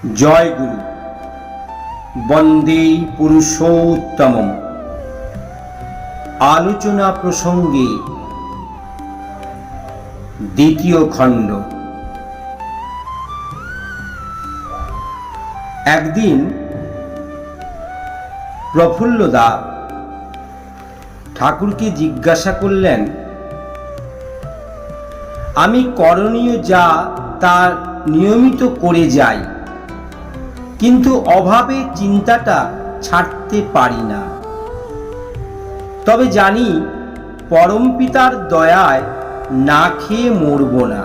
জয় গুরু। বন্দে পুরুষোত্তমম। আলোচনা প্রসঙ্গে দ্বিতীয় খণ্ড। একদিন প্রফুল্লদা ঠাকুরকে জিজ্ঞাসা করলেন, আমি করণীয় যা তা নিয়মিত করে যাই, কিন্তু অভাবে চিন্তাটা ছাড়তে পারি না। তবে জানি পরমপিতার দয়ায় না খেয়ে মরব না।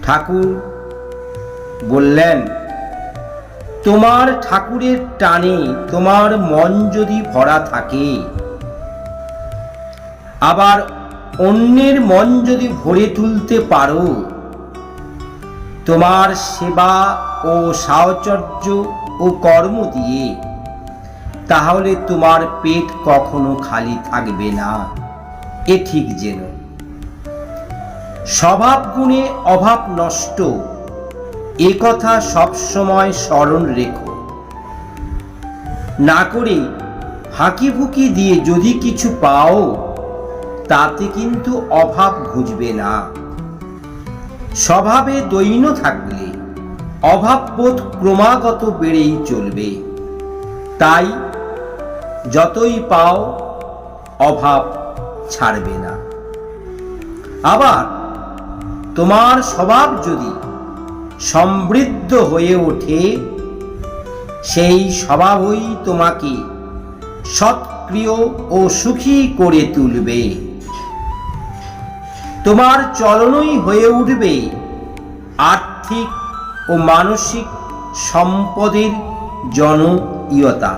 ঠাকুর বললেন, তোমার ঠাকুরের টানে তোমার মন যদি ভরা থাকে, আবার অন্যের মন যদি ভরে তুলতে পারো, তোমার সেবা ও সাহচর্য ও কর্ম দিয়ে, তাহলে তোমার পেট কখনো খালি থাকবে না। এ ঠিক যেন স্বভাব গুণে অভাব নষ্ট, এ কথা সবসময় স্মরণ রেখো। না করে ফাঁকি ফুঁকি দিয়ে যদি কিছু পাও, তাতে কিন্তু অভাব ঘুচবে না। স্বভাবে দৈন্য থাকলে অভাববোধ ক্রমাগত বেড়েই চলবে। তাই যতই পাও অভাব ছাড়বে না। আবার তোমার স্বভাব যদি সমৃদ্ধ হয়ে ওঠে, সেই স্বভাবই তোমাকে সৎক্রিয় ও সুখী করে তুলবে। তোমার চলনই হয়ে উঠবে আর্থিক ও মানসিক সম্পদের জনয়িতা।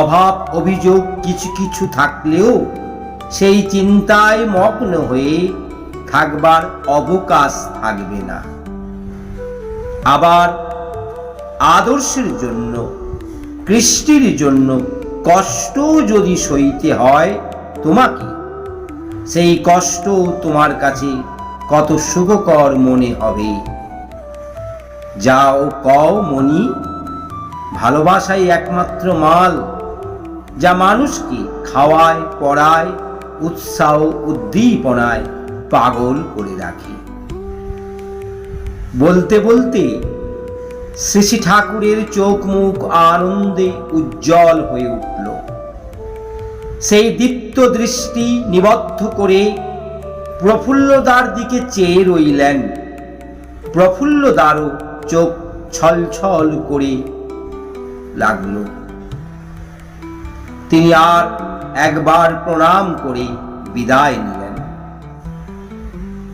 অভাব অভিযোগ কিছু কিছু থাকলেও সেই চিন্তায় মগ্ন হয়ে থাকবার অবকাশ থাকবে না। আবার আদর্শের জন্য, কৃষ্টির জন্য কষ্ট যদি সইতে হয় তোমাকে, সেই কষ্ট তোমার কাছে কত সুখকর মনে হবে। যাও কও মনি, ভালোবাসাই একমাত্র মাল, যা মানুষকে খাওয়ায়, পড়ায়, উৎসাহ উদ্দীপনায় পাগল করে রাখে। বলতে বলতে শ্রী ঠাকুরের চোখ মুখ আনন্দে উজ্জ্বল হয়ে উঠল। সেই দীপ্ত দৃষ্টি নিবদ্ধ করে প্রফুল্লদার দিকে চেয়ে রইলেন। প্রফুল্লদারও চোখ ছলছল করে লাগলো। তিনি আর একবার প্রণাম করে বিদায় নিলেন।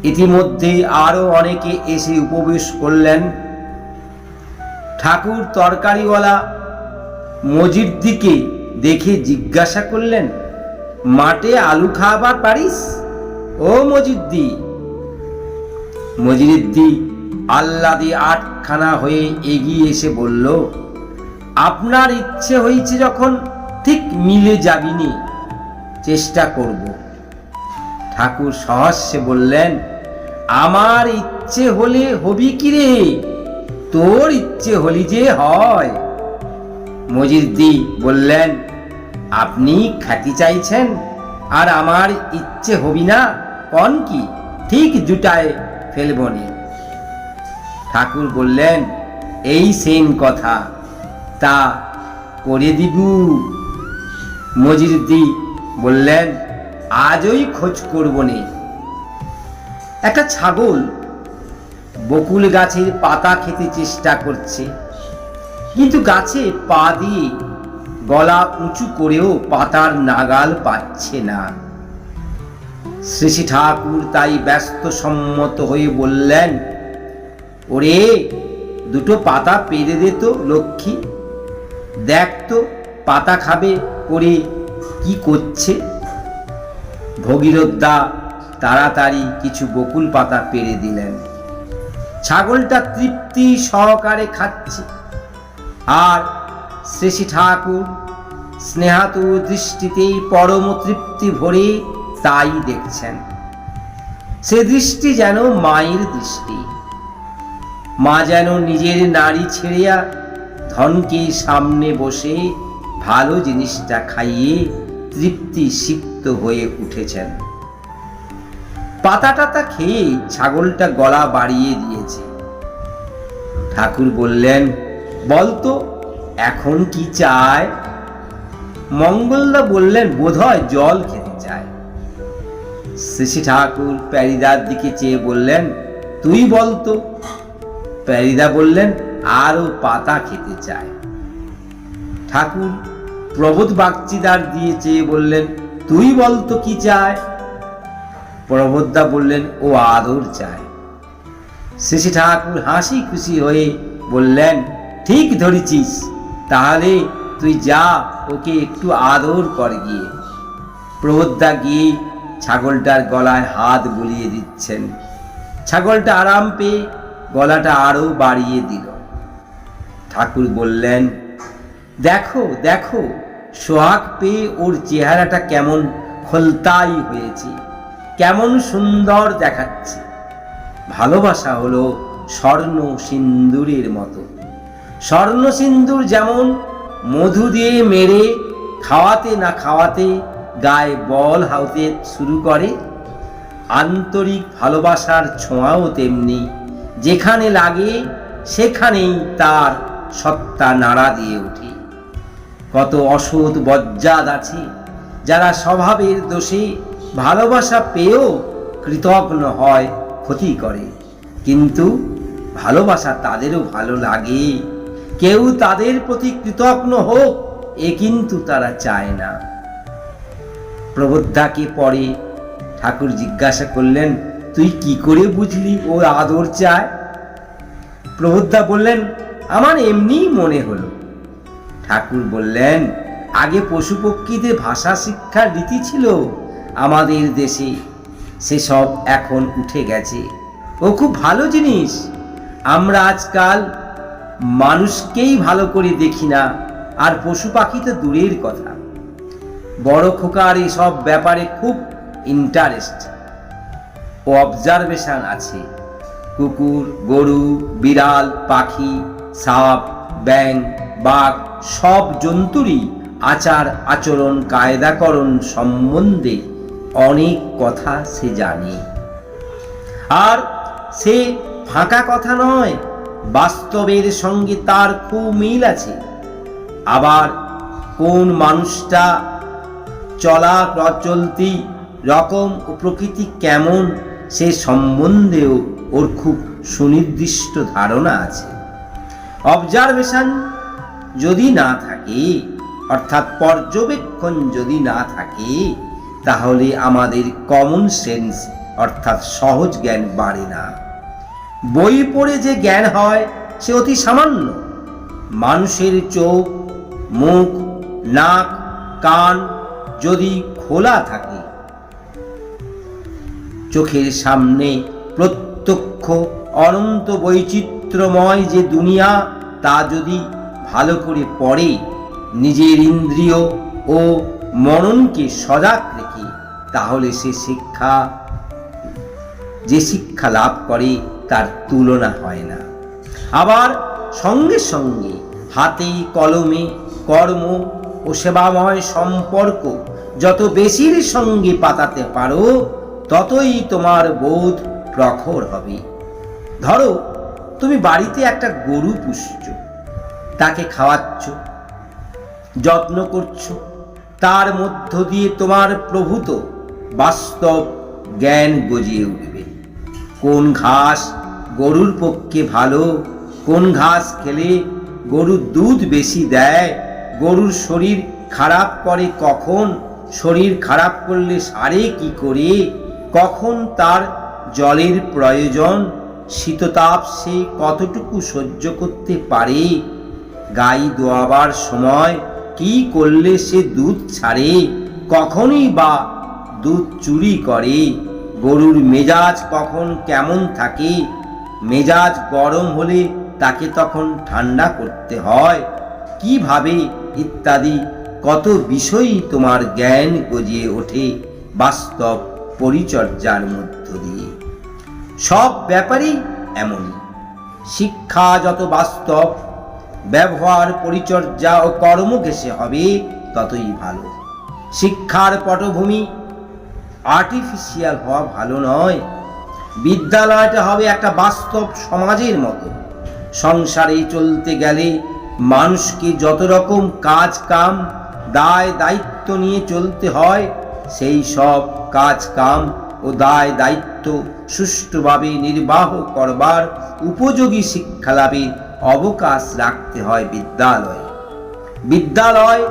ইতিমধ্যে আরো অনেকে এসে উপবেশ করলেন। ঠাকুর তরকারিওয়ালা মজিদদিকে দেখে জিজ্ঞাসা করলেন, মাঠে আলু খাবার পারিস ও মজিদদি? মজিদদি আহ্লাদে আটখানা হয়ে এগিয়ে এসে বলল, আপনার ইচ্ছে হয়েছে যখন ঠিক মিলে যাবিনি, চেষ্টা করব। ঠাকুর সহস্যে বললেন, আমার ইচ্ছে হলে হবি কি রে, তোর ইচ্ছে হলি যে হয়। মজিদদি বললেন, আপনি খ্যাতি চাইছেন আর আমার ইচ্ছে হবি না, কন কি? ঠিক জুটায় ফেলবনি। ঠাকুর বললেন, এই সেম কথা, তা করে দিবু। মজিদদি বললেন, আজই খোঁজ করব নে। একটা ছাগল বকুল গাছের পাতা খেতে চেষ্টা করছে, কিন্তু গাছে পা দিয়ে গলা উঁচু করেও পাতার নাগাল পাচ্ছে না। শ্রী ঠাকুর তাই ব্যস্ত সম্মত হয়ে বললেন, ওরে দুটো পাতা পেরে দে তো লক্ষ্মী, দেখ তো পাতা খাবে করে কি করছে। ভগীরথদা তাড়াতাড়ি কিছু বকুল পাতা পেরে দিলেন। ছাগলটা তৃপ্তি সহকারে খাচ্ছে, আর শ্রী ঠাকুর স্নেহাতুর দৃষ্টিতে পরম তৃপ্তি ভরে তাই দেখছেন। সে দৃষ্টি যেন মায়ের দৃষ্টি। মা যেন নিজের নারী ছেড়িয়া ধনকে সামনে বসে ভালো জিনিসটা খাইয়ে তৃপ্তি সিক্ত হয়ে উঠেছেন। পাতা টাতা খেয়ে ছাগলটা গলা বাড়িয়ে দিয়েছে। ঠাকুর বললেন, বলতো এখন কি চায়? মঙ্গলদা বললেন, বোধহয় জল খেতে চায়। শ্রী ঠাকুর প্যারিদার দিকে চেয়ে বললেন, তুই বলতো। প্যারিদা বললেন, আরো পাতা খেতে চায়। ঠাকুর প্রবোধ বাগচিদার দিয়ে চেয়ে বললেন, তুই বলতো কি চায়? প্রবোধদা বললেন, ও আদর চায়। শ্রী ঠাকুর হাসি খুশি হয়ে বললেন, ঠিক ধরেছিস, তাহলে তুই যা, ওকে একটু আদর কর গিয়ে। প্রবোধদা গিয়ে ছাগলটার গলায় হাত বুলিয়ে দিচ্ছেন। ছাগলটা আরাম পেয়ে গলাটা আরো বাড়িয়ে দিল। ঠাকুর বললেন, দেখো দেখো, সোহাগ পেয়ে ওর চেহারাটা কেমন খোলতাই হয়েছে, কেমন সুন্দর দেখাচ্ছে। ভালোবাসা হলো স্বর্ণ সিন্দুরের মতো। স্বর্ণ সিন্দুর যেমন মধু দিয়ে মেরে খাওয়াতে না খাওয়াতে গায়ে বল হাউতে শুরু করে, আন্তরিক ভালোবাসার ছোঁয়াও তেমনি যেখানে লাগে সেখানেই তার সত্তা নাড়া দিয়ে ওঠে। কত অসৎ বজ্জাত আছে যারা স্বভাবের দোষে ভালোবাসা পেয়েও কৃতজ্ঞ হয়, ক্ষতি করে, কিন্তু ভালোবাসা তাদেরও ভালো লাগে। কেউ তাদের প্রতি কৃতজ্ঞ হোক এ কিন্তু তারা চায় না। প্রবোধদাকে পরে ঠাকুর জিজ্ঞাসা করলেন, তুই কি করে বুঝলি ও আদর চায়? প্রবোধদা বললেন, আমার এমনিই মনে হলো। ঠাকুর বললেন, আগে পশু পক্ষীদের ভাষা শিক্ষার রীতি ছিল আমাদের দেশে, সেসব এখন উঠে গেছে। ও খুব ভালো জিনিস। আমরা আজকাল মানুষকেই ভালো করে দেখি না, আর পশু পাখি তো দূরের কথা। বড় খোকার এসব ব্যাপারে খুব ইন্টারেস্ট ও অবজারভেশন আছে। কুকুর, গরু, বিড়াল, পাখি, সাপ, ব্যাঙ, বাঘ সব জন্তুরই আচার আচরণ কায়দাকরণ সম্বন্ধে অনেক কথা সে জানে। আর সে ফাঁকা কথা নয়, বাস্তবের সঙ্গে তার খুব মিল আছে। আবার কোন মানুষটা চলা চলতি রকম ও প্রকৃতি কেমন সে সম্বন্ধেও ওর খুব সুনির্দিষ্ট ধারণা আছে। অবজারভেশন যদি না থাকে, অর্থাৎ পর্যবেক্ষণ যদি না থাকে, তাহলে আমাদের কমন সেন্স অর্থাৎ সহজ জ্ঞান বাড়ে না। বই পড়ে যে জ্ঞান হয় সে অতি সামান্য। মানুষের চোখ, মুখ, নাক, কান যদি খোলা থাকে, চোখের সামনে প্রত্যক্ষ অনন্ত বৈচিত্র্যময় যে দুনিয়া তা যদি ভালো করে পড়ে, নিজের ইন্দ্রিয় ও মননকে সজাগ রেখে, তাহলে সে যে শিক্ষা লাভ করে তার তুলনা হয় না। আবার সঙ্গে সঙ্গে হাতে কলমে কর্ম ও সেবাময় সম্পর্ক যত বেশির সঙ্গে পাতাতে পারো, ততই তোমার বোধ প্রখর হবে। ধরো তুমি বাড়িতে একটা গরু পুষছ, তাকে খাওয়াচ্ছ, যত্ন করছো, তার মধ্য দিয়ে তোমার প্রভূত বাস্তব জ্ঞান গজিয়ে উঠবে। কোন ঘাস গরুর পক্ষে ভালো, কোন ঘাস খেলে গরুর দুধ বেশি দেয়, গরুর শরীর খারাপ করে কখন, শরীর খারাপ করলে সারে কি করে, কখন তার জলের প্রয়োজন, শীততাপ সে কতটুকু সহ্য করতে পারে, গাই দোয়াবার সময় কি করলে সে দুধ ছাড়ে, কখনই বা দুধ চুরি করে, গরুর মেজাজ কখন কেমন থাকে, মেজাজ গরম হলে তাকে তখন ঠান্ডা করতে হয় কিভাবে, ইত্যাদি কত বিষয়ই তোমার জ্ঞান গজিয়ে ওঠে বাস্তব পরিচর্যার মধ্য দিয়ে। সব ব্যাপারেই এমনই। শিক্ষা যত বাস্তব, ব্যবহার, পরিচর্যা ও কর্ম ঘেঁষে হবে ততই ভালো। শিক্ষার পটভূমি আর্টিফিশিয়াল হওয়া ভালো নয়। বিদ্যালয়টা হবে একটা বাস্তব সমাজের মতো। সংসারে চলতে গেলে মানুষকে যত রকম কাজ কাম, দায় দায়িত্ব নিয়ে চলতে হয়, সেই সব কাজ কাম ও দায় দায়িত্ব সুষ্ঠুভাবে নির্বাহ করবার উপযোগী শিক্ষা লাভের অবকাশ রাখতে হয় বিদ্যালয়ে। বিদ্যালয়,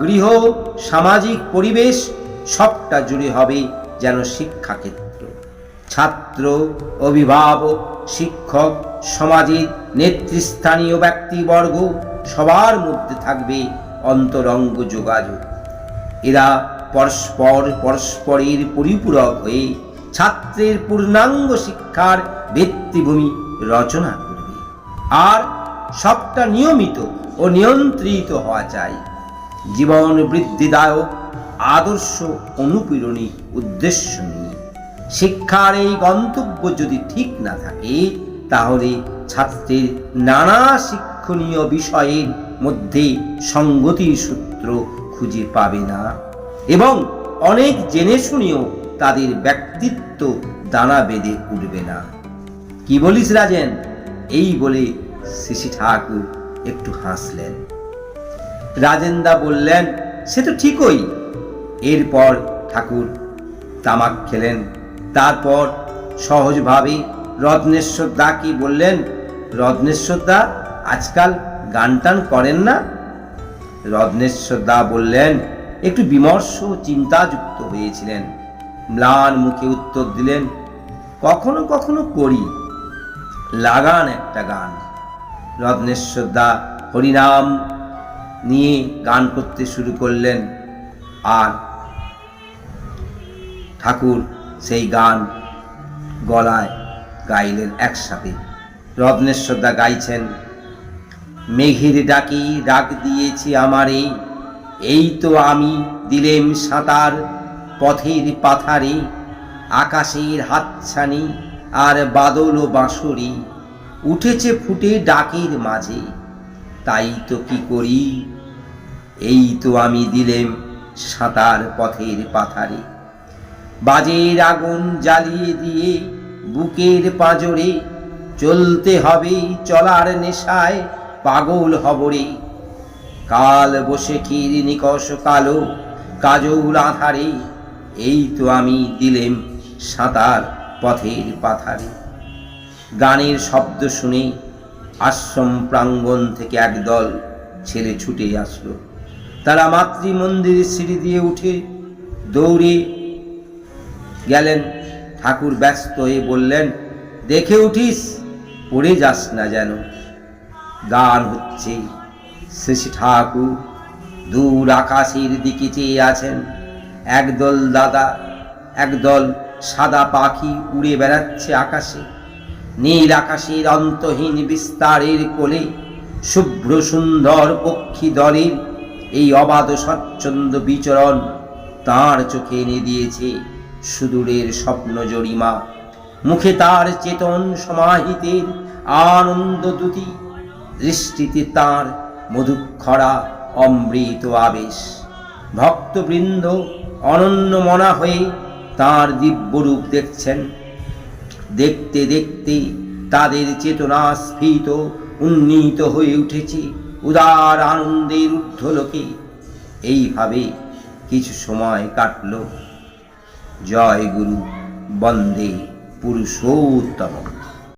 গৃহ, সামাজিক পরিবেশ সবটা জুড়ে হবে যেন শিক্ষাক্ষেত্র। ছাত্র, অভিভাবক, শিক্ষক, সমাজের নেতৃস্থানীয় ব্যক্তিবর্গ সবার মধ্যে থাকবে অন্তরঙ্গ যোগাযোগ। এরা পরস্পরের পরিপূরক হয়ে ছাত্রের পূর্ণাঙ্গ শিক্ষার ভিত্তিভূমি রচনা করবে। আর সবটা নিয়মিত ও নিয়ন্ত্রিত হওয়া চাই। জীবন বৃদ্ধিদায়ক আদর্শ অনুপ্রেরণী উদ্দেশ্য নিয়ে। শিক্ষার এই গন্তব্য যদি ঠিক না থাকে, তাহলে ছাত্রের নানা শিক্ষণীয় বিষয়ের মধ্যে সঙ্গতির সূত্র খুঁজে পাবে না এবং অনেক জেনে শুনেও তাদের ব্যক্তিত্ব দানা বেঁধে উঠবে না। কি বলিস রাজেন? এই বলে শ্রী ঠাকুর একটু হাসলেন। রাজেন্দা বললেন, সে তো ঠিকই। এরপর ঠাকুর তামাক খেলেন। তারপর সহজভাবে রত্নেশ্বর দা কি বললেন, রত্নেশ্বর দা আজকাল গান টান করেন না? রত্নেশ্বর দা বললেন, একটু বিমর্ষ চিন্তাযুক্ত হয়েছিলেন। ম্লান মুখে উত্তর দিলেন, কখনো কখনো করি, লাগান একটা গান। রত্নেশ্বর দা হরিনাম নিয়ে গান করতে শুরু করলেন, আর ঠাকুর সেই গান গলায় গাইলেন একসাথে। রত্নেশ্বর দা গাইছেন, মেঘের ডাকি ডাক দিয়েছি আমারে, এই তো আমি দিলেম সাঁতার পথের পাথারে, আকাশের হাতছানি আর বাদল বাঁশরি উঠেছে ফুটে ডাকের মাঝে, তাই তো কি করি, এই তো আমি দিলেম সাঁতার পথের পাথারে। বাজের আগুন জ্বালিয়ে দিয়ে বুকের পাঁজরে, চলতে হবে চলার নেশায় পাগল হবরে, কাল বৈশাখীর নিকষ কালো কাজল আধারে, এই তো আমি দিলেম সাঁতার পথের পাথারে। গানের শব্দ শুনে আশ্রম প্রাঙ্গণ থেকে একদল ছেলে ছুটে আসলো। তারা মাতৃমন্দিরের সিঁড়ি দিয়ে উঠে দৌড়ে গেলেন। ঠাকুর ব্যস্ত হয়ে বললেন, দেখে উঠিস, পড়ে যাস না যেন। গান হচ্ছে। শ্রী ঠাকুর দূর আকাশের দিকে চেয়ে আছেন। একদল দাদা, একদল সাদা পাখি উড়ে বেড়াচ্ছে আকাশে। নীল আকাশের অন্তহীন বিস্তারের কোলে শুভ্র সুন্দর পক্ষী দলের এই অবাধ স্বচ্ছন্দ বিচরণ তাঁর চোখে এনে দিয়েছে সুদূরের স্বপ্ন জরিমা। মুখে তার চেতন সমাহিতের আনন্দ দ্যুতি, দৃষ্টিতে তাঁর মধুক্ষরা অমৃত আবেশ। ভক্তবৃন্দ অনন্য মনা হয়ে তাঁর দিব্যরূপ দেখছেন। দেখতে দেখতে তাদের চেতনা স্ফীত উন্নীত হয়ে উঠেছে উদার আনন্দের ঊর্ধ্বলোকে। এইভাবে কিছু সময় কাটল। জয় গুরু, বন্দে পুরুষোত্তম।